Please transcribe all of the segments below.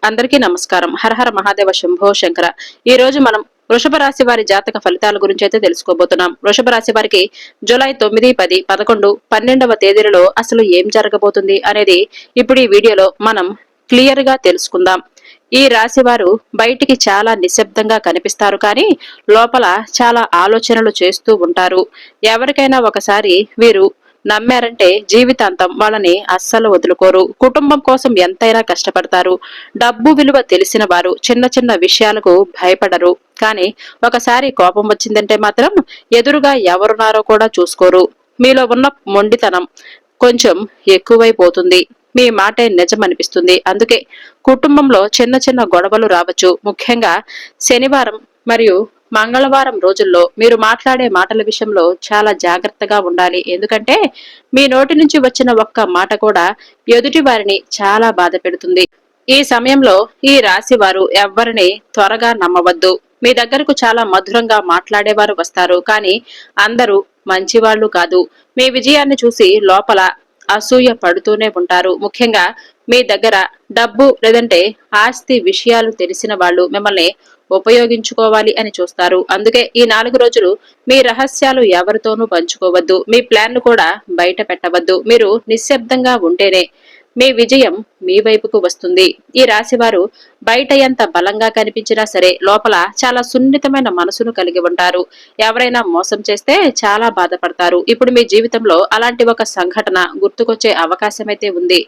అందరికీ నమస్కారం. హరహర మహాదేవ శంభో శంకర. ఈ రోజు మనం వృషభ రాశి వారి జాతక ఫలితాల గురించి అయితే తెలుసుకోబోతున్నాం. వృషభ రాశి వారికి జూలై 9, 10, 11, 12వ తేదీలలో అసలు ఏం జరగబోతుంది అనేది ఇప్పుడు ఈ వీడియోలో మనం క్లియర్ గా తెలుసుకుందాం. ఈ రాశి వారు బయటికి చాలా నిశ్శబ్దంగా కనిపిస్తారు, కానీ లోపల చాలా ఆలోచనలు చేస్తూ ఉంటారు. ఎవరికైనా ఒకసారి వీరు నమ్మారంటే జీవితాంతం వాళ్ళని అస్సలు వదులుకోరు. కుటుంబం కోసం ఎంతైనా కష్టపడతారు. డబ్బు విలువ తెలిసిన వారు చిన్న చిన్న విషయాలకు భయపడరు. కానీ ఒకసారి కోపం వచ్చిందంటే మాత్రం ఎదురుగా ఎవరున్నారో కూడా చూసుకోరు. మీలో ఉన్న మొండితనం కొంచెం ఎక్కువైపోతుంది. మీ మాటే నిజమనిపిస్తుంది. అందుకే కుటుంబంలో చిన్న చిన్న గొడవలు రావచ్చు. ముఖ్యంగా శనివారం మరియు మంగళవారం రోజుల్లో మీరు మాట్లాడే మాటల విషయంలో చాలా జాగ్రత్తగా ఉండాలి. ఎందుకంటే మీ నోటి నుంచి వచ్చిన ఒక్క మాట కూడా ఎదుటి వారిని చాలా బాధ పెడుతుంది. ఈ సమయంలో ఈ రాశి వారు ఎవ్వరిని త్వరగా నమ్మవద్దు. మీ దగ్గరకు చాలా మధురంగా మాట్లాడేవారు వస్తారు, కానీ అందరూ మంచివాళ్లు కాదు. మీ విజయాన్ని చూసి లోపల అసూయ పడుతూనే ఉంటారు. ముఖ్యంగా మీ దగ్గర డబ్బు లేదంటే ఆస్తి విషయాలు తెలిసిన వాళ్ళు మిమ్మల్ని ఉపయోగించుకోవాలి అని చూస్తారు. అందుకే ఈ 4 రోజులు మీ రహస్యాలు ఎవరితోనూ పంచుకోవద్దు. మీ ప్లాన్లు కూడా బయట పెట్టవద్దు. మీరు నిశ్శబ్దంగా ఉంటేనే మీ విజయం మీ వైపుకు వస్తుంది. ఈ రాశి వారు బయట ఎంత బలంగా కనిపించినా సరే లోపల చాలా సున్నితమైన మనసును కలిగి ఉంటారు. ఎవరైనా మోసం చేస్తే చాలా బాధపడతారు. ఇప్పుడు మీ జీవితంలో అలాంటి ఒక సంఘటన గుర్తుకొచ్చే అవకాశం అయితే ఉంది.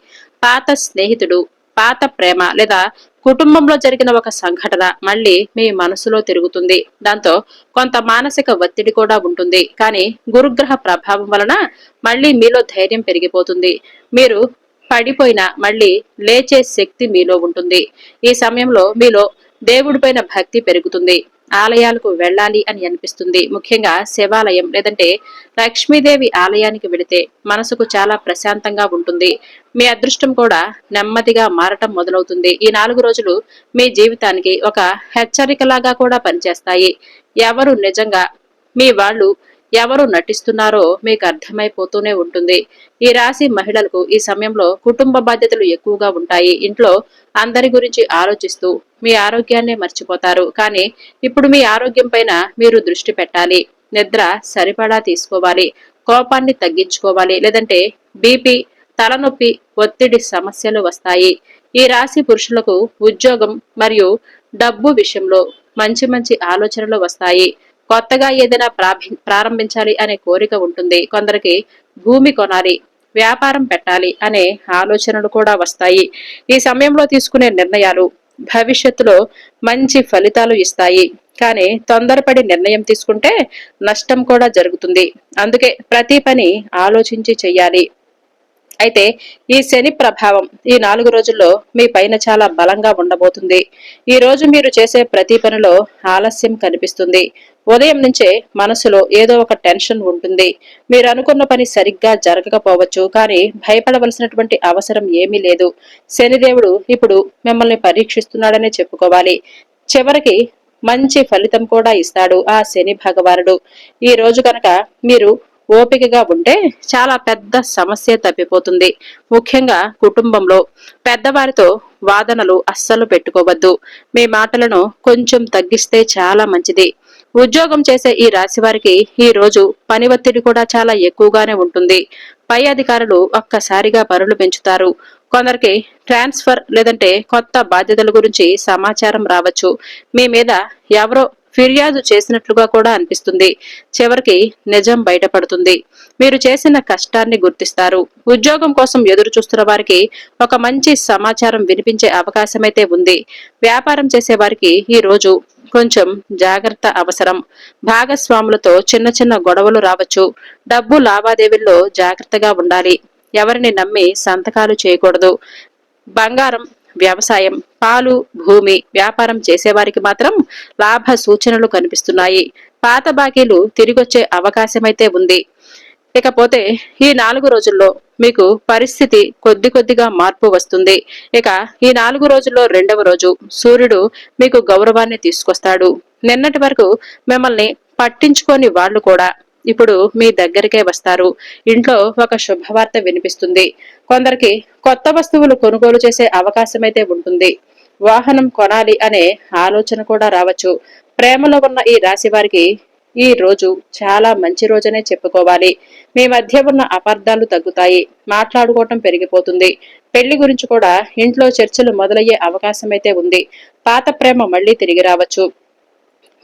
పాత స్నేహితుడు, పాత ప్రేమ లేదా కుటుంబంలో జరిగిన ఒక సంఘటన మళ్ళీ మీ మనసులో తిరుగుతుంది. దాంతో కొంత మానసిక ఒత్తిడి కూడా ఉంటుంది. కానీ గురుగ్రహ ప్రభావం వలన మళ్ళీ మీలో ధైర్యం పెరిగిపోతుంది. మీరు పడిపోయినా మళ్ళీ లేచే శక్తి మీలో ఉంటుంది. ఈ సమయంలో మీలో దేవుడిపైన భక్తి పెరుగుతుంది. ఆలయాలకు వెళ్ళాలి అని అనిపిస్తుంది. ముఖ్యంగా శివాలయం లేదంటే లక్ష్మీదేవి ఆలయానికి వెళితే మనసుకు చాలా ప్రశాంతంగా ఉంటుంది. మీ అదృష్టం కూడా నెమ్మదిగా మారటం మొదలవుతుంది. ఈ 4 రోజులు మీ జీవితానికి ఒక హెచ్చరికలాగా కూడా పనిచేస్తాయి. ఎవరు నిజంగా మీ వాళ్ళు, ఎవరు నటిస్తున్నారో మీకు అర్థమైపోతూనే ఉంటుంది. ఈ రాశి మహిళలకు ఈ సమయంలో కుటుంబ బాధ్యతలు ఎక్కువగా ఉంటాయి. ఇంట్లో అందరి గురించి ఆలోచిస్తూ మీ ఆరోగ్యాన్ని మర్చిపోతారు. కానీ ఇప్పుడు మీ ఆరోగ్యం పైన మీరు దృష్టి పెట్టాలి. నిద్ర సరిపడా తీసుకోవాలి. కోపాన్ని తగ్గించుకోవాలి. లేదంటే బీపీ, తలనొప్పి, ఒత్తిడి సమస్యలు వస్తాయి. ఈ రాశి పురుషులకు ఉద్యోగం మరియు డబ్బు విషయంలో మంచి మంచి ఆలోచనలు వస్తాయి. కొత్తగా ఏదైనా ప్రారంభించాలి అనే కోరిక ఉంటుంది. కొందరికి భూమి కొనాలి, వ్యాపారం పెట్టాలి అనే ఆలోచనలు కూడా వస్తాయి. ఈ సమయంలో తీసుకునే నిర్ణయాలు భవిష్యత్తులో మంచి ఫలితాలు ఇస్తాయి. కానీ తొందరపడి నిర్ణయం తీసుకుంటే నష్టం కూడా జరుగుతుంది. అందుకే ప్రతి పని ఆలోచించి చెయ్యాలి. అయితే ఈ శని ప్రభావం ఈ 4 రోజుల్లో మీ పైన చాలా బలంగా ఉండబోతుంది. ఈ రోజు మీరు చేసే ప్రతి పనిలో ఆలస్యం కనిపిస్తుంది. ఉదయం నుంచే మనసులో ఏదో ఒక టెన్షన్ ఉంటుంది. మీరు అనుకున్న పని సరిగ్గా జరగకపోవచ్చు, కానీ భయపడవలసినటువంటి అవసరం ఏమీ లేదు. శనిదేవుడు ఇప్పుడు మిమ్మల్ని పరీక్షిస్తున్నాడనే చెప్పుకోవాలి. చివరికి మంచి ఫలితం కూడా ఇస్తాడు ఆ శని భగవానుడు. ఈ రోజు కనుక మీరు ఓపికగా ఉంటే చాలా పెద్ద సమస్య తప్పిపోతుంది. ముఖ్యంగా కుటుంబంలో పెద్దవారితో వాదనలు అస్సలు పెట్టుకోవద్దు. మీ మాటలను కొంచెం తగ్గిస్తే చాలా మంచిది. ఉద్యోగం చేసే ఈ రాశి వారికి ఈ రోజు పని ఒత్తిడి కూడా చాలా ఎక్కువగానే ఉంటుంది. పై అధికారులు ఒక్కసారిగా పనులు పెంచుతారు. కొందరికి ట్రాన్స్ఫర్ లేదంటే కొత్త బాధ్యతల గురించి సమాచారం రావచ్చు. మీ మీద ఎవరో ఫిర్యాదు చేసినట్లుగా కూడా అనిపిస్తుంది. చివరికి నిజం బయటపడుతుంది. మీరు చేసిన కష్టాన్ని గుర్తిస్తారు. ఉద్యోగం కోసం ఎదురు చూస్తున్న వారికి ఒక మంచి సమాచారం వినిపించే అవకాశం అయితే ఉంది. వ్యాపారం చేసే వారికి ఈ రోజు కొంచెం జాగ్రత్త అవసరం. భాగస్వాములతో చిన్న చిన్న గొడవలు రావచ్చు. డబ్బు లావాదేవీల్లో జాగ్రత్తగా ఉండాలి. ఎవరిని నమ్మి సంతకాలు చేయకూడదు. బంగారం, వ్యవసాయం, పాలు, భూమి వ్యాపారం చేసేవారికి మాత్రం లాభ సూచనలు కనిపిస్తున్నాయి. పాత బాకీలు తిరిగొచ్చే అవకాశమైతే ఉంది. ఇకపోతే ఈ 4 రోజుల్లో మీకు పరిస్థితి కొద్ది కొద్దిగా మార్పు వస్తుంది. ఇక ఈ 4 రోజుల్లో రెండవ రోజు సూర్యుడు మీకు గౌరవాన్ని తీసుకొస్తాడు. నిన్నటి వరకు మిమ్మల్ని పట్టించుకోని వాళ్ళు కూడా ఇప్పుడు మీ దగ్గరికే వస్తారు. ఇంట్లో ఒక శుభవార్త వినిపిస్తుంది. కొందరికి కొత్త వస్తువులు కొనుగోలు చేసే అవకాశం అయితే ఉంటుంది. వాహనం కొనాలి అనే ఆలోచన కూడా రావచ్చు. ప్రేమలో ఉన్న ఈ రాశి వారికి ఈ రోజు చాలా మంచి రోజనే చెప్పుకోవాలి. మీ మధ్య ఉన్న అపార్థాలు తగ్గుతాయి. మాట్లాడుకోవటం పెరిగిపోతుంది. పెళ్లి గురించి కూడా ఇంట్లో చర్చలు మొదలయ్యే అవకాశం అయితే ఉంది. పాత ప్రేమ మళ్లీ తిరిగి రావచ్చు.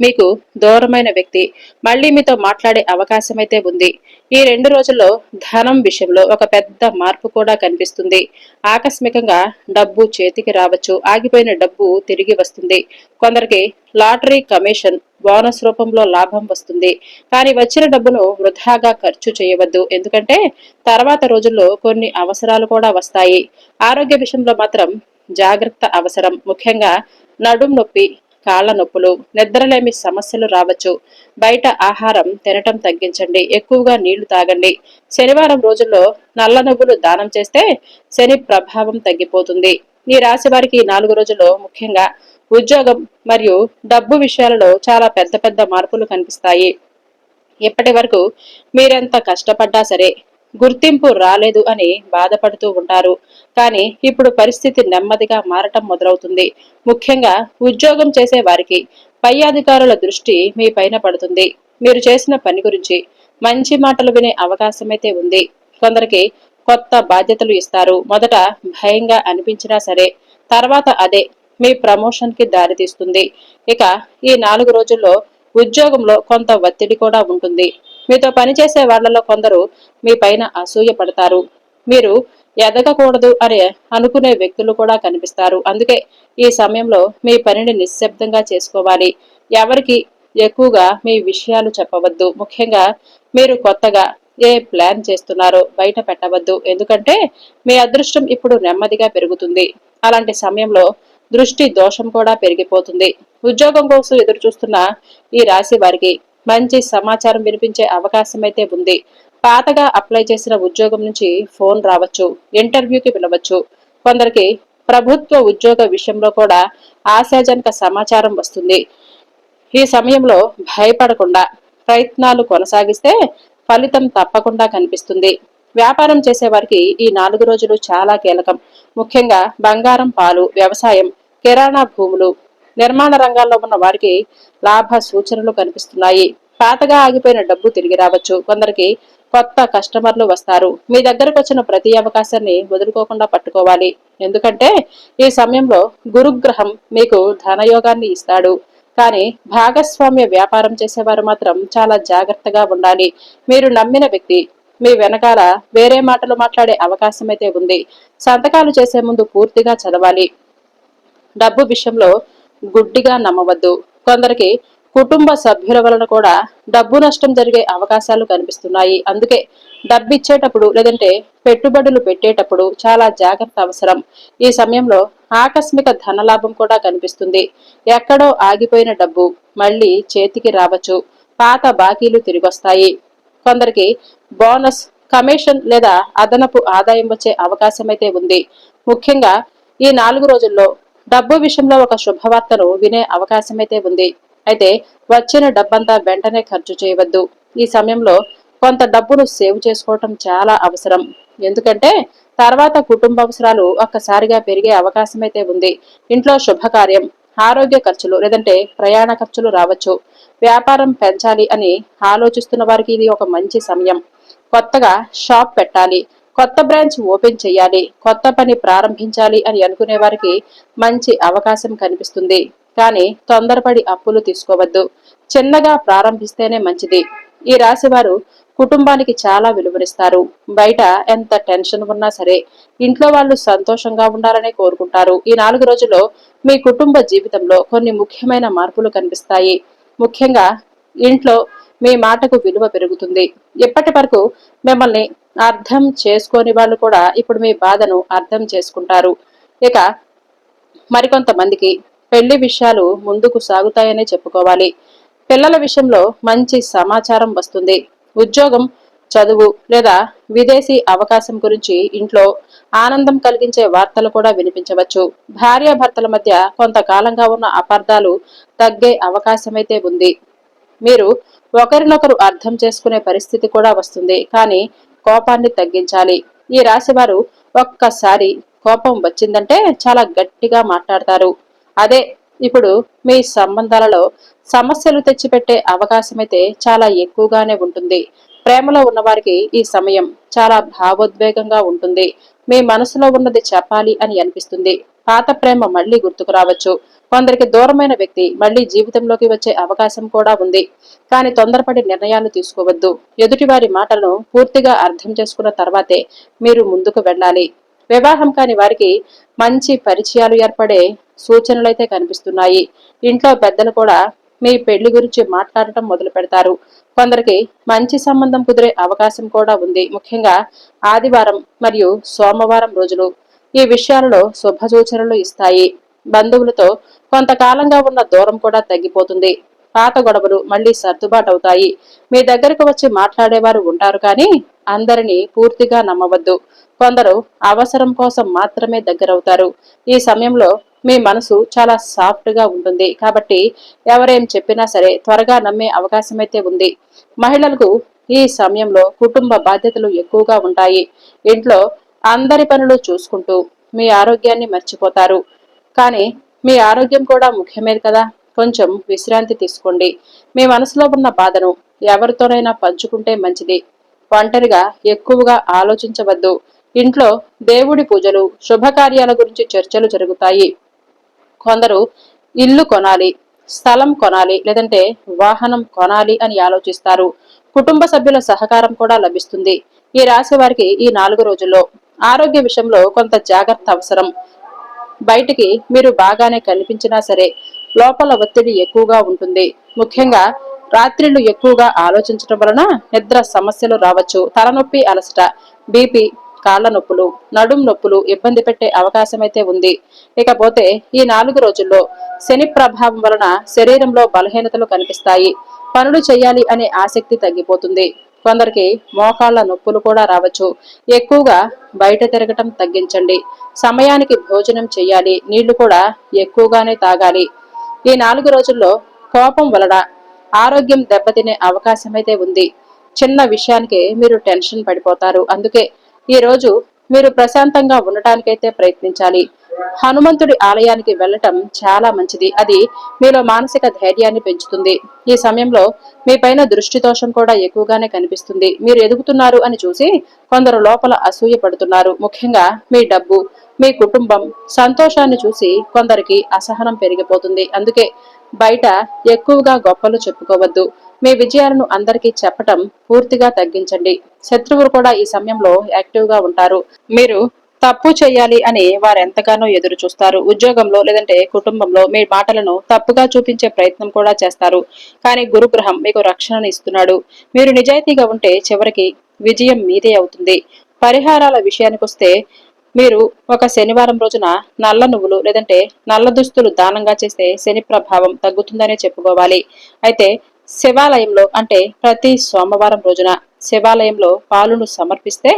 మీకు దూరమైన వ్యక్తి మళ్లీ మీతో మాట్లాడే అవకాశం అయితే ఉంది. ఈ 2 రోజుల్లో ధనం విషయంలో ఒక పెద్ద మార్పు కూడా కనిపిస్తుంది. ఆకస్మికంగా డబ్బు చేతికి రావచ్చు. ఆగిపోయిన డబ్బు తిరిగి వస్తుంది. కొందరికి లాటరీ కమిషన్ బోనస్ రూపంలో లాభం వస్తుంది. కానీ వచ్చిన డబ్బును వృధాగా ఖర్చు చేయవద్దు. ఎందుకంటే తర్వాత రోజుల్లో కొన్ని అవసరాలు కూడా వస్తాయి. ఆరోగ్య విషయంలో మాత్రం జాగ్రత్త అవసరం. ముఖ్యంగా నడుం నొప్పి, కాళ్ల నొప్పులు, నిద్రలేమి సమస్యలు రావచ్చు. బయట ఆహారం తినటం తగ్గించండి. ఎక్కువగా నీళ్లు తాగండి. శనివారం రోజుల్లో నల్ల నువ్వులు దానం చేస్తే శని ప్రభావం తగ్గిపోతుంది. ఈ రాశి వారికి 4 రోజుల్లో ముఖ్యంగా ఉద్యోగం మరియు డబ్బు విషయాలలో చాలా పెద్ద పెద్ద మార్పులు కనిపిస్తాయి. ఇప్పటి వరకు మీరెంత కష్టపడ్డా సరే గుర్తింపు రాలేదు అని బాధపడుతూ ఉంటారు. కానీ ఇప్పుడు పరిస్థితి నెమ్మదిగా మారటం మొదలవుతుంది. ముఖ్యంగా ఉద్యోగం చేసే వారికి పై అధికారుల దృష్టి మీ పైన పడుతుంది. మీరు చేసిన పని గురించి మంచి మాటలు వినే అవకాశమైతే ఉంది. కొందరికి కొత్త బాధ్యతలు ఇస్తారు. మొదట భయంగా అనిపించినా సరే తర్వాత అదే మీ ప్రమోషన్ కి దారితీస్తుంది. ఇక ఈ 4 రోజుల్లో ఉద్యోగంలో కొంత ఒత్తిడి కూడా ఉంటుంది. మీతో పనిచేసే వాళ్లలో కొందరు మీ పైన అసూయ పడతారు. మీరు ఎదగకూడదు అని అనుకునే వ్యక్తులు కూడా కనిపిస్తారు. అందుకే ఈ సమయంలో మీ పనిని నిశ్శబ్దంగా చేసుకోవాలి. ఎవరికి ఎక్కువగా మీ విషయాలు చెప్పవద్దు. ముఖ్యంగా మీరు కొత్తగా ఏ ప్లాన్ చేస్తున్నారో బయట పెట్టవద్దు. ఎందుకంటే మీ అదృష్టం ఇప్పుడు నెమ్మదిగా పెరుగుతుంది. అలాంటి సమయంలో దృష్టి దోషం కూడా పెరిగిపోతుంది. ఉద్యోగం కోసం ఎదురు చూస్తున్న ఈ రాశి వారికి మంచి సమాచారం వినిపించే అవకాశం అయితే ఉంది. పాతగా అప్లై చేసిన ఉద్యోగం నుంచి ఫోన్ రావచ్చు. ఇంటర్వ్యూకి పిలవచ్చు. కొందరికి ప్రభుత్వ ఉద్యోగ విషయంలో కూడా ఆశాజనక సమాచారం వస్తుంది. ఈ సమయంలో భయపడకుండా ప్రయత్నాలు కొనసాగిస్తే ఫలితం తప్పకుండా కనిపిస్తుంది. వ్యాపారం చేసే వారికి ఈ 4 రోజులు చాలా కీలకం. ముఖ్యంగా బంగారం, పాలు, వ్యవసాయం, కిరాణా భూములు, నిర్మాణ రంగాల్లో ఉన్న వారికి లాభ సూచనలు కనిపిస్తున్నాయి. పాతగా ఆగిపోయిన డబ్బు తిరిగి రావచ్చు. కొందరికి కొత్త కస్టమర్లు వస్తారు. మీ దగ్గరకు వచ్చిన ప్రతి అవకాశాన్ని వదులుకోకుండా పట్టుకోవాలి. ఎందుకంటే ఈ సమయంలో గురుగ్రహం మీకు ధనయోగాన్ని ఇస్తాడు. కానీ భాగస్వామ్య వ్యాపారం చేసేవారు మాత్రం చాలా జాగ్రత్తగా ఉండాలి. మీరు నమ్మిన వ్యక్తి మీ వెనకాల వేరే మాటలు మాట్లాడే అవకాశం అయితే ఉంది. సంతకాలు చేసే ముందు పూర్తిగా చదవాలి. డబ్బు విషయంలో గుడ్డిగా నమ్మవద్దు. కొందరికి కుటుంబ సభ్యుల వలన కూడా డబ్బు నష్టం జరిగే అవకాశాలు కనిపిస్తున్నాయి. అందుకే డబ్బు ఇచ్చేటప్పుడు లేదంటే పెట్టుబడులు పెట్టేటప్పుడు చాలా జాగ్రత్త అవసరం. ఈ సమయంలో ఆకస్మిక ధనలాభం కూడా కనిపిస్తుంది. ఎక్కడో ఆగిపోయిన డబ్బు మళ్లీ చేతికి రావచ్చు. పాత బాకీలు తిరిగొస్తాయి. కొందరికి బోనస్, కమిషన్ లేదా అదనపు ఆదాయం వచ్చే అవకాశం అయితే ఉంది. ముఖ్యంగా ఈ 4 రోజుల్లో డబ్బు విషయంలో ఒక శుభవార్తను వినే అవకాశం అయితే ఉంది. అయితే వచ్చిన డబ్బంతా వెంటనే ఖర్చు చేయవద్దు. ఈ సమయంలో కొంత డబ్బును సేవ్ చేసుకోవటం చాలా అవసరం. ఎందుకంటే తర్వాత కుటుంబ అవసరాలు ఒక్కసారిగా పెరిగే అవకాశం అయితే ఉంది. ఇంట్లో శుభకార్యం, ఆరోగ్య ఖర్చులు లేదంటే ప్రయాణ ఖర్చులు రావచ్చు. వ్యాపారం పెంచాలి అని ఆలోచిస్తున్న వారికి ఇది ఒక మంచి సమయం. కొత్తగా షాప్ పెట్టాలి, కొత్త బ్రాంచ్ ఓపెన్ చేయాలి, కొత్త పని ప్రారంభించాలి అని అనుకునే వారికి మంచి అవకాశం కనిపిస్తుంది. కానీ తొందరపడి అప్పులు తీసుకోవద్దు. చిన్నగా ప్రారంభిస్తేనే మంచిది. ఈ రాశి వారు కుటుంబానికి చాలా విలువనిస్తారు. బయట ఎంత టెన్షన్ ఉన్నా సరే ఇంట్లో వాళ్ళు సంతోషంగా ఉండాలనే కోరుకుంటారు. ఈ 4 రోజుల్లో మీ కుటుంబ జీవితంలో కొన్ని ముఖ్యమైన మార్పులు కనిపిస్తాయి. ముఖ్యంగా ఇంట్లో మీ మాటకు విలువ పెరుగుతుంది. ఇప్పటి వరకు మిమ్మల్ని అర్థం చేసుకోని వాళ్ళు కూడా ఇప్పుడు మీ బాధను అర్థం చేసుకుంటారు. ఇక మరికొంతమందికి పెళ్లి విషయాలు ముందుకు సాగుతాయనే చెప్పుకోవాలి. పిల్లల విషయంలో మంచి సమాచారం వస్తుంది. ఉద్యోగం, చదువు లేదా విదేశీ అవకాశం గురించి ఇంట్లో ఆనందం కలిగించే వార్తలు కూడా వినిపించవచ్చు. భార్యాభర్తల మధ్య కొంతకాలంగా ఉన్న అపార్థాలు తగ్గే అవకాశమైతే ఉంది. మీరు ఒకరినొకరు అర్థం చేసుకునే పరిస్థితి కూడా వస్తుంది. కానీ కోపాన్ని తగ్గించాలి. ఈ రాశి వారు ఒక్కసారి కోపం వచ్చిందంటే చాలా గట్టిగా మాట్లాడతారు. అదే ఇప్పుడు మీ సంబంధాలలో సమస్యలు తెచ్చిపెట్టే అవకాశం అయితే చాలా ఎక్కువగానే ఉంటుంది. ప్రేమలో ఉన్నవారికి ఈ సమయం చాలా భావోద్వేగంగా ఉంటుంది. మీ మనసులో ఉన్నది చెప్పాలి అని అనిపిస్తుంది. పాత ప్రేమ మళ్ళీ గుర్తుకు రావచ్చు. కొందరికి దూరమైన వ్యక్తి మళ్ళీ జీవితంలోకి వచ్చే అవకాశం కూడా ఉంది. కానీ తొందరపడి నిర్ణయాలు తీసుకోవద్దు. ఎదుటివారి మాటలను పూర్తిగా అర్థం చేసుకున్న తర్వాతే మీరు ముందుకు వెళ్ళాలి. వివాహం కాని వారికి మంచి పరిచయాలు ఏర్పడే సూచనలైతే కనిపిస్తున్నాయి. ఇంట్లో పెద్దలు కూడా మీ పెళ్లి గురించి మాట్లాడటం మొదలు పెడతారు. కొందరికి మంచి సంబంధం కుదిరే అవకాశం కూడా ఉంది. ముఖ్యంగా ఆదివారం మరియు సోమవారం రోజులు ఈ విషయాలలో శుభ సూచనలు ఇస్తాయి. బంధువులతో కొంతకాలంగా ఉన్న దూరం కూడా తగ్గిపోతుంది. పాత గొడవలు మళ్లీ సర్దుబాటు అవుతాయి. మీ దగ్గరకు వచ్చి మాట్లాడేవారు ఉంటారు, కానీ అందరినీ పూర్తిగా నమ్మవద్దు. కొందరు అవసరం కోసం మాత్రమే దగ్గరవుతారు. ఈ సమయంలో మీ మనసు చాలా సాఫ్ట్ గా ఉంటుంది, కాబట్టి ఎవరేం చెప్పినా సరే త్వరగా నమ్మే అవకాశం అయితే ఉంది. మహిళలకు ఈ సమయంలో కుటుంబ బాధ్యతలు ఎక్కువగా ఉంటాయి. ఇంట్లో అందరి పనులు చూసుకుంటూ మీ ఆరోగ్యాన్ని మర్చిపోతారు. కానీ మీ ఆరోగ్యం కూడా ముఖ్యమే కదా. కొంచెం విశ్రాంతి తీసుకోండి. మీ మనసులో ఉన్న బాధను ఎవరితోనైనా పంచుకుంటే మంచిది. ఒంటరిగా ఎక్కువగా ఆలోచించవద్దు. ఇంట్లో దేవుడి పూజలు, శుభకార్యాల గురించి చర్చలు జరుగుతాయి. కొందరు ఇల్లు కొనాలి, స్థలం కొనాలి, లేదంటే వాహనం కొనాలి అని ఆలోచిస్తారు. కుటుంబ సభ్యుల సహకారం కూడా లభిస్తుంది. ఈ రాశి వారికి ఈ 4 రోజుల్లో ఆరోగ్య విషయంలో కొంత జాగ్రత్త అవసరం. బయటికి మీరు బాగానే కనిపించినా సరే లోపల ఒత్తిడి ఎక్కువగా ఉంటుంది. ముఖ్యంగా రాత్రిళ్లు ఎక్కువగా ఆలోచించడం వలన నిద్ర సమస్యలు రావచ్చు. తలనొప్పి, అలసట, బీపీ, కాళ్ల నొప్పులు, నడుం నొప్పులు ఇబ్బంది పెట్టే అవకాశం అయితే ఉంది. ఇకపోతే ఈ 4 రోజుల్లో శని ప్రభావం వలన శరీరంలో బలహీనతలు కనిపిస్తాయి. పనులు చేయాలి అనే ఆసక్తి తగ్గిపోతుంది. కొందరికి మోకాళ్ల నొప్పులు కూడా రావచ్చు. ఎక్కువగా బయట తిరగటం తగ్గించండి. సమయానికి భోజనం చేయాలి. నీళ్లు కూడా ఎక్కువగానే తాగాలి. ఈ 4 రోజుల్లో కోపం వలన ఆరోగ్యం దెబ్బతినే అవకాశం అయితే ఉంది. చిన్న విషయానికే మీరు టెన్షన్ పడిపోతారు. అందుకే ఈ రోజు మీరు ప్రశాంతంగా ఉండటానికైతే ప్రయత్నించాలి. హనుమంతుడి ఆలయానికి వెళ్ళటం చాలా మంచిది. అది మీలో మానసిక ధైర్యాన్ని పెంచుతుంది. ఈ సమయంలో మీ పైన దృష్టి దోషం కూడా ఎక్కువగానే కనిపిస్తుంది. మీరు ఎదుగుతున్నారు అని చూసి కొందరు లోపల అసూయ పడుతున్నారు. ముఖ్యంగా మీ డబ్బు, మీ కుటుంబం సంతోషాన్ని చూసి కొందరికి అసహనం పెరిగిపోతుంది. అందుకే బయట ఎక్కువగా గొప్పలు చెప్పుకోవద్దు. మీ విజయాలను అందరికీ చెప్పటం పూర్తిగా తగ్గించండి. శత్రువులు కూడా ఈ సమయంలో యాక్టివ్ గా ఉంటారు. మీరు తప్పు చేయాలి అని వారెంతగానో ఎదురు చూస్తారు. ఉద్యోగంలో లేదంటే కుటుంబంలో మీ మాటలను తప్పుగా చూపించే ప్రయత్నం కూడా చేస్తారు. కానీ గురుగ్రహం మీకు రక్షణను ఇస్తున్నాడు. మీరు నిజాయితీగా ఉంటే చివరికి విజయం మీదే అవుతుంది. పరిహారాల విషయానికొస్తే మీరు ఒక శనివారం రోజున నల్ల నువ్వులు లేదంటే నల్ల దుస్తులు దానంగా చేస్తే శని ప్రభావం తగ్గుతుందనే చెప్పుకోవాలి. అయితే శివాలయంలో అంటే ప్రతి సోమవారం రోజున శివాలయంలో పాలును సమర్పిస్తే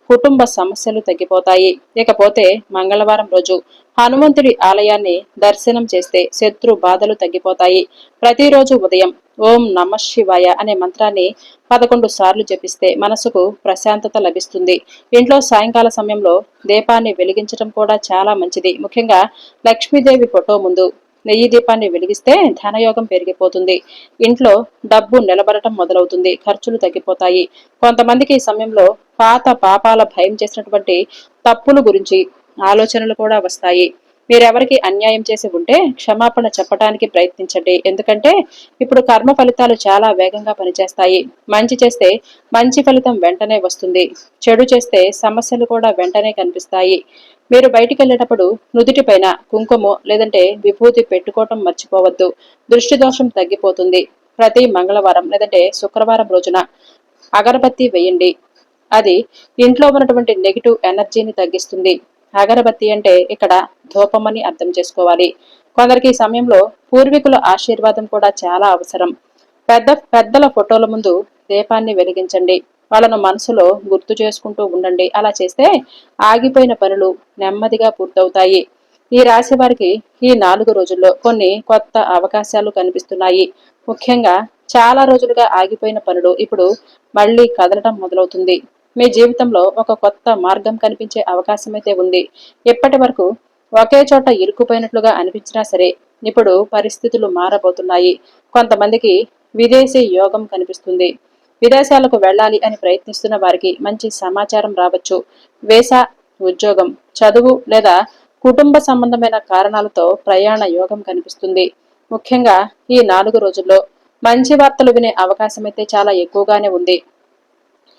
కుటుంబ సమస్యలు తగ్గిపోతాయి. ఇకపోతే మంగళవారం రోజు హనుమంతుడి ఆలయాన్ని దర్శనం చేస్తే శత్రు బాధలు తగ్గిపోతాయి. ప్రతిరోజు ఉదయం ఓం నమ శివాయ అనే మంత్రాన్ని 11 సార్లు జపిస్తే మనసుకు ప్రశాంతత లభిస్తుంది. ఇంట్లో సాయంకాల సమయంలో దీపాన్ని వెలిగించడం కూడా చాలా మంచిది. ముఖ్యంగా లక్ష్మీదేవి ఫోటో ముందు నెయ్యి దీపాన్ని వెలిగిస్తే ధనయోగం పెరిగిపోతుంది. ఇంట్లో డబ్బు నిలబడటం మొదలవుతుంది. ఖర్చులు తగ్గిపోతాయి. కొంతమందికి ఈ సమయంలో పాత పాపాల భయం చేసినటువంటి తప్పుల గురించి ఆలోచనలు కూడా వస్తాయి. మీరెవరికి అన్యాయం చేసి ఉంటే క్షమాపణ చెప్పడానికి ప్రయత్నించండి. ఎందుకంటే ఇప్పుడు కర్మ ఫలితాలు చాలా వేగంగా పనిచేస్తాయి. మంచి చేస్తే మంచి ఫలితం వెంటనే వస్తుంది. చెడు చేస్తే సమస్యలు కూడా వెంటనే కనిపిస్తాయి. మీరు బయటికి వెళ్ళేటప్పుడు నుదుటిపైన కుంకుమ లేదంటే విభూతి పెట్టుకోవటం మర్చిపోవద్దు. దృష్టి దోషం తగ్గిపోతుంది. ప్రతి మంగళవారం లేదంటే శుక్రవారం రోజున అగరబత్తి వేయండి. అది ఇంట్లో ఉన్నటువంటి నెగిటివ్ ఎనర్జీని తగ్గిస్తుంది. అగరబత్తి అంటే ఇక్కడ ధూపమని అర్థం చేసుకోవాలి. కొందరికి ఈ సమయంలో పూర్వీకుల ఆశీర్వాదం కూడా చాలా అవసరం. పెద్దల ఫోటోల ముందు దీపాన్ని వెలిగించండి. వాళ్ళను మనసులో గుర్తు చేసుకుంటూ ఉండండి. అలా చేస్తే ఆగిపోయిన పనులు నెమ్మదిగా పూర్తవుతాయి. ఈ రాశి వారికి ఈ 4 రోజుల్లో కొన్ని కొత్త అవకాశాలు కనిపిస్తున్నాయి. ముఖ్యంగా చాలా రోజులుగా ఆగిపోయిన పనులు ఇప్పుడు మళ్లీ కదలటం మొదలవుతుంది. మీ జీవితంలో ఒక కొత్త మార్గం కనిపించే అవకాశం అయితే ఉంది. ఇప్పటి వరకు ఒకే చోట ఇరుక్కుపోయినట్లుగా అనిపించినా సరే ఇప్పుడు పరిస్థితులు మారబోతున్నాయి. కొంతమందికి విదేశీ యోగం కనిపిస్తుంది. విదేశాలకు వెళ్ళాలి అని ప్రయత్నిస్తున్న వారికి మంచి సమాచారం రావచ్చు. వీసా, ఉద్యోగం, చదువు లేదా కుటుంబ సంబంధమైన కారణాలతో ప్రయాణ యోగం కనిపిస్తుంది. ముఖ్యంగా ఈ 4 రోజుల్లో మంచి వార్తలు వినే అవకాశం అయితే చాలా ఎక్కువగానే ఉంది.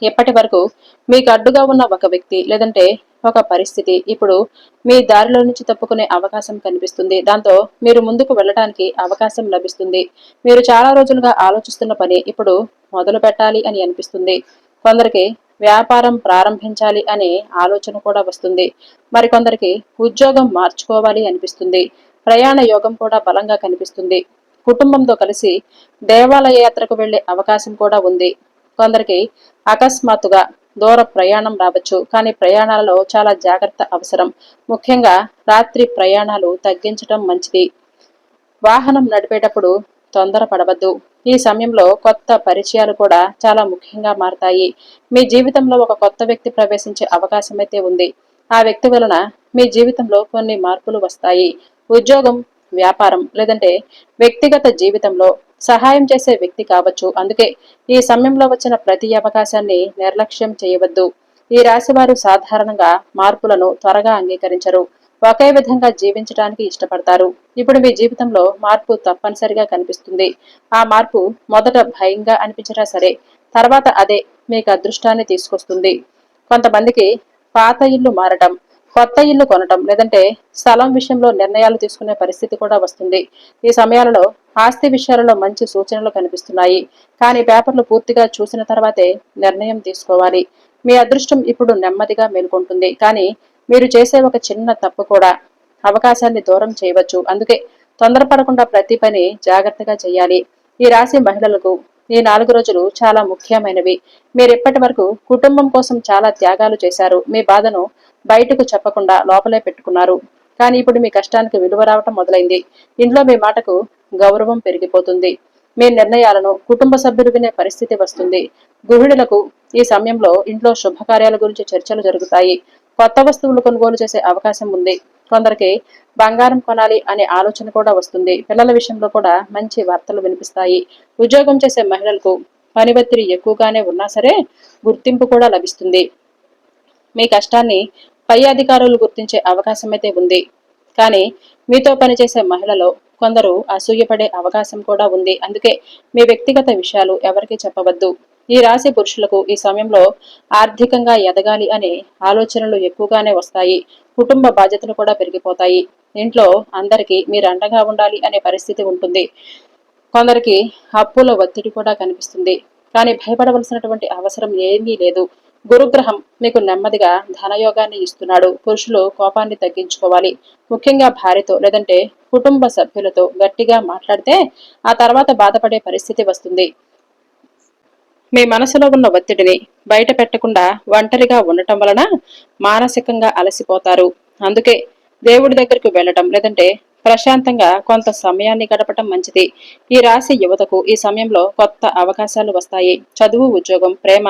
ఇప్పటి వరకు మీకు అడ్డుగా ఉన్న ఒక వ్యక్తి లేదంటే ఒక పరిస్థితి ఇప్పుడు మీ దారిలో నుంచి తప్పుకునే అవకాశం కనిపిస్తుంది. దాంతో మీరు ముందుకు వెళ్ళడానికి అవకాశం లభిస్తుంది. మీరు చాలా రోజులుగా ఆలోచిస్తున్న పని ఇప్పుడు మొదలు పెట్టాలి అని అనిపిస్తుంది. కొందరికి వ్యాపారం ప్రారంభించాలి అనే ఆలోచన కూడా వస్తుంది. మరికొందరికి ఉద్యోగం మార్చుకోవాలి అనిపిస్తుంది. ప్రయాణ యోగం కూడా బలంగా కనిపిస్తుంది. కుటుంబంతో కలిసి దేవాలయ యాత్రకు వెళ్లే అవకాశం కూడా ఉంది. కొందరికి అకస్మాత్తుగా దూర ప్రయాణం రావచ్చు. కానీ ప్రయాణాలలో చాలా జాగ్రత్త అవసరం. ముఖ్యంగా రాత్రి ప్రయాణాలు తగ్గించడం మంచిది. వాహనం నడిపేటప్పుడు తొందరపడవద్దు. ఈ సమయంలో కొత్త పరిచయాలు కూడా చాలా ముఖ్యంగా మారతాయి. మీ జీవితంలో ఒక కొత్త వ్యక్తి ప్రవేశించే అవకాశం అయితే ఉంది. ఆ వ్యక్తి వలన మీ జీవితంలో కొన్ని మార్పులు వస్తాయి. ఉద్యోగం, వ్యాపారం లేదంటే వ్యక్తిగత జీవితంలో సహాయం చేసే వ్యక్తి కావచ్చు. అందుకే ఈ సమయంలో వచ్చిన ప్రతి అవకాశాన్ని నిర్లక్ష్యం చేయవద్దు. ఈ రాశివారు సాధారణంగా మార్పులను త్వరగా అంగీకరించరు. ఒకే విధంగా జీవించడానికి ఇష్టపడతారు. ఇప్పుడు మీ జీవితంలో మార్పు తప్పనిసరిగా కనిపిస్తుంది. ఆ మార్పు మొదట భయంగా అనిపించినా సరే తర్వాత అదే మీకు అదృష్టాన్ని తీసుకొస్తుంది. కొంతమందికి పాత ఇల్లు మారటం, కొత్త ఇల్లు కొనటం లేదంటే స్థలం విషయంలో నిర్ణయాలు తీసుకునే పరిస్థితి కూడా వస్తుంది. ఈ సమయాలలో ఆస్తి విషయాలలో మంచి సూచనలు కనిపిస్తున్నాయి. కానీ పేపర్లు పూర్తిగా చూసిన తర్వాతే నిర్ణయం తీసుకోవాలి. మీ అదృష్టం ఇప్పుడు నెమ్మదిగా మేల్కొంటుంది. కానీ మీరు చేసే ఒక చిన్న తప్పు కూడా అవకాశాన్ని దూరం చేయవచ్చు. అందుకే తొందరపడకుండా ప్రతి పని జాగ్రత్తగా చేయాలి. ఈ రాశి మహిళలకు ఈ 4 రోజులు చాలా ముఖ్యమైనవి. మీరు ఇప్పటి వరకు కుటుంబం కోసం చాలా త్యాగాలు చేశారు. మీ బాధను బయటకు చెప్పకుండా లోపలే పెట్టుకున్నారు. కానీ ఇప్పుడు మీ కష్టానికి విలువ రావటం మొదలైంది. ఇంట్లో మీ మాటకు గౌరవం పెరిగిపోతుంది. మీ నిర్ణయాలను కుటుంబ సభ్యులు వినే పరిస్థితి వస్తుంది. గృహిణులకు ఈ సమయంలో ఇంట్లో శుభకార్యాల గురించి చర్చలు జరుగుతాయి. కొత్త వస్తువులు కొనుగోలు చేసే అవకాశం ఉంది. కొందరికి బంగారం కొనాలి అనే ఆలోచన కూడా వస్తుంది. పిల్లల విషయంలో కూడా మంచి వార్తలు వినిపిస్తాయి. ఉద్యోగం చేసే మహిళలకు పని ఒత్తిడి ఎక్కువగానే ఉన్నా సరే గుర్తింపు కూడా లభిస్తుంది. మీ కష్టాన్ని పై అధికారులు గుర్తించే అవకాశం అయితే ఉంది. కానీ మీతో పనిచేసే మహిళలో కొందరు అసూయపడే అవకాశం కూడా ఉంది. అందుకే మీ వ్యక్తిగత విషయాలు ఎవరికీ చెప్పవద్దు. ఈ రాశి పురుషులకు ఈ సమయంలో ఆర్థికంగా ఎదగాలి అనే ఆలోచనలు ఎక్కువగానే వస్తాయి. కుటుంబ బాధ్యతలు కూడా పెరిగిపోతాయి. ఇంట్లో అందరికీ మీరు అండగా ఉండాలి అనే పరిస్థితి ఉంటుంది. కొందరికి అప్పుల ఒత్తిడి కూడా కనిపిస్తుంది. కానీ భయపడవలసినటువంటి అవసరం ఏమీ లేదు. గురుగ్రహం మీకు నెమ్మదిగా ధనయోగాన్ని ఇస్తున్నాడు. పురుషులు కోపాన్ని తగ్గించుకోవాలి. ముఖ్యంగా భార్యతో లేదంటే కుటుంబ సభ్యులతో గట్టిగా మాట్లాడితే ఆ తర్వాత బాధపడే పరిస్థితి వస్తుంది. మీ మనసులో ఉన్న ఒత్తిడిని బయట పెట్టకుండా ఒంటరిగా ఉండటం వలన మానసికంగా అలసిపోతారు. అందుకే దేవుడి దగ్గరికి వెళ్ళటం లేదంటే ప్రశాంతంగా కొంత సమయాన్ని గడపటం మంచిది. ఈ రాశి యువతకు ఈ సమయంలో కొత్త అవకాశాలు వస్తాయి. చదువు, ఉద్యోగం, ప్రేమ,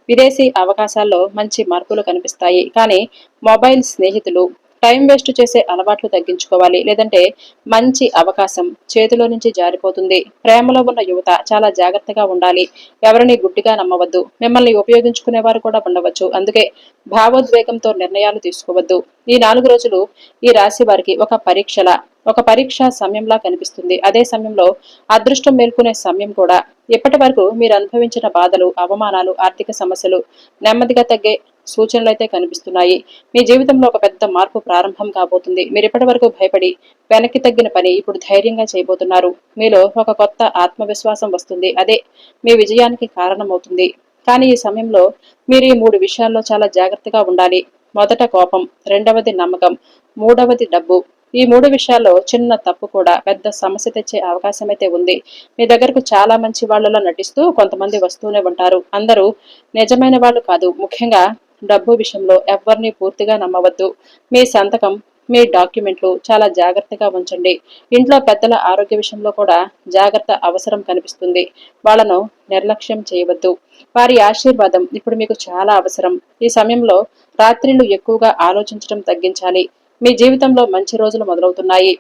విదేశీ అవకాశాల్లో మంచి మార్పులు కనిపిస్తాయి. కానీ మొబైల్, స్నేహితులు, టైం వేస్ట్ చేసే అలవాట్లు తగ్గించుకోవాలి. లేదంటే మంచి అవకాశం చేతిలో నుంచి జారిపోతుంది. ప్రేమలో ఉన్న యువత చాలా జాగ్రత్తగా ఉండాలి. ఎవరిని గుడ్డిగా నమ్మవద్దు. మిమ్మల్ని ఉపయోగించుకునేవారు కూడా ఉండవచ్చు. అందుకే భావోద్వేగంతో నిర్ణయాలు తీసుకోవద్దు. ఈ 4 రోజులు ఈ రాశి వారికి ఒక పరీక్ష సమయంలా కనిపిస్తుంది. అదే సమయంలో అదృష్టం మేల్కొనే సమయం కూడా. ఇప్పటి వరకు మీరు అనుభవించిన బాధలు, అవమానాలు, ఆర్థిక సమస్యలు నెమ్మదిగా తగ్గే సూచనలైతే కనిపిస్తున్నాయి. మీ జీవితంలో ఒక పెద్ద మార్పు ప్రారంభం కాబోతుంది. మీరు ఇప్పటి వరకు భయపడి వెనక్కి తగ్గిన పని ఇప్పుడు ధైర్యంగా చేయబోతున్నారు. మీలో ఒక కొత్త ఆత్మవిశ్వాసం వస్తుంది. అదే మీ విజయానికి కారణమవుతుంది. కానీ ఈ సమయంలో మీరు ఈ 3 విషయాల్లో చాలా జాగ్రత్తగా ఉండాలి. మొదట కోపం, రెండవది నమ్మకం, మూడవది డబ్బు. ఈ 3 విషయాల్లో చిన్న తప్పు కూడా పెద్ద సమస్య తెచ్చే అవకాశం అయితే ఉంది. మీ దగ్గరకు చాలా మంచి వాళ్లలో నటిస్తూ కొంతమంది వస్తూనే ఉంటారు. అందరూ నిజమైన వాళ్ళు కాదు. ముఖ్యంగా డబ్బు విషయంలో ఎవరిని పూర్తిగా నమ్మవద్దు. మీ సంతకం, మీ డాక్యుమెంట్లు చాలా జాగ్రత్తగా ఉంచండి. ఇంట్లో పెద్దల ఆరోగ్య విషయంలో కూడా జాగ్రత్త అవసరం కనిపిస్తుంది. వాళ్లను నిర్లక్ష్యం చేయవద్దు. వారి ఆశీర్వాదం ఇప్పుడు మీకు చాలా అవసరం. ఈ సమయంలో రాత్రిళ్లు ఎక్కువగా ఆలోచించడం తగ్గించాలి. మీ జీవితంలో మంచి రోజులు మొదలవుతున్నాయి.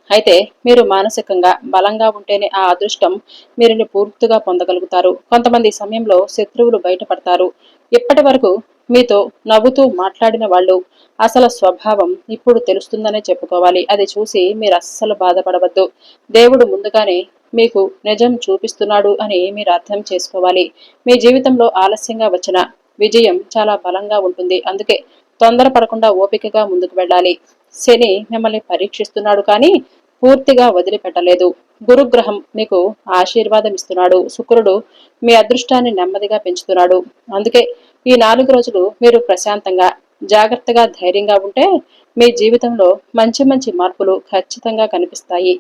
అయితే మీరు మానసికంగా బలంగా ఉంటేనే ఆ అదృష్టం మీరుని పూర్తిగా పొందగలుగుతారు. కొంతమంది సమయంలో శత్రువులు బయటపడతారు. ఇప్పటి వరకు మీతో నవ్వుతూ మాట్లాడిన వాళ్ళు అసలు స్వభావం ఇప్పుడు తెలుస్తుందనే చెప్పుకోవాలి. అది చూసి మీరు అస్సలు బాధపడవద్దు. దేవుడు ముందుగానే మీకు నిజం చూపిస్తున్నాడు అని మీరు అర్థం చేసుకోవాలి. మీ జీవితంలో ఆలస్యంగా వచ్చిన విజయం చాలా బలంగా ఉంటుంది. అందుకే తొందరపడకుండా ఓపికగా ముందుకు వెళ్ళాలి. శని మిమ్మల్ని పరీక్షిస్తున్నాడు కానీ పూర్తిగా వదిలిపెట్టలేదు. గురుగ్రహం మీకు ఆశీర్వాదం ఇస్తున్నాడు. శుక్రుడు మీ అదృష్టాన్ని నెమ్మదిగా పెంచుతున్నాడు. అందుకే ఈ 4 రోజులు మీరు ప్రశాంతంగా, జాగ్రత్తగా, ధైర్యంగా ఉంటే మీ జీవితంలో మంచి మంచి మార్పులు ఖచ్చితంగా కనిపిస్తాయి.